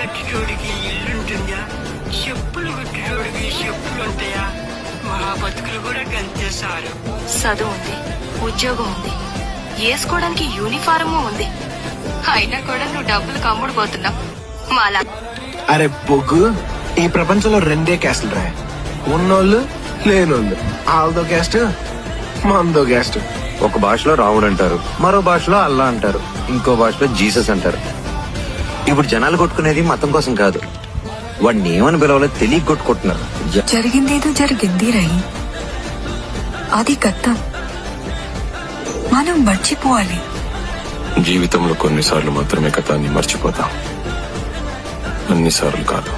కట్టుచోడికి ఇల్లుంటుందా? చెప్పులు కుట్టుచోడికి చెప్పులు ఉంటాయా? మా బతుకులు కూడా గంతే సారు. చదువు ఉంది, ఉద్యోగం ఉంది, వేసుకోవడానికి యూనిఫారము ఉంది. అయినా కూడా నువ్వు డబ్బులు కమ్ముడు పోతున్నావు మాలా. అరే పొగ్గు, ఈ ప్రపంచంలో రెండే క్యాస్టులు రా, ఉన్నోళ్ళు లేనోళ్ళు. ఆల్దో క్యాస్ట్, మందో క్యాస్ట్. ఒక భాషలో రాముడు అంటారు, మరో భాషలో అల్లా అంటారు, ఇంకో భాషలో జీసస్ అంటారు. ఇప్పుడు జనాలు కొట్టుకునేది మతం కోసం కాదు, వాడిని ఏమని పిలవాలో తెలియ కొట్టుకుంటున్నారు. జరిగిందేదో జరిగింది రై, అది గతం, మనం మర్చిపోవాలి. జీవితంలో కొన్నిసార్లు మాత్రమే గతాన్ని మర్చిపోతాం, అన్నిసార్లు కాదు.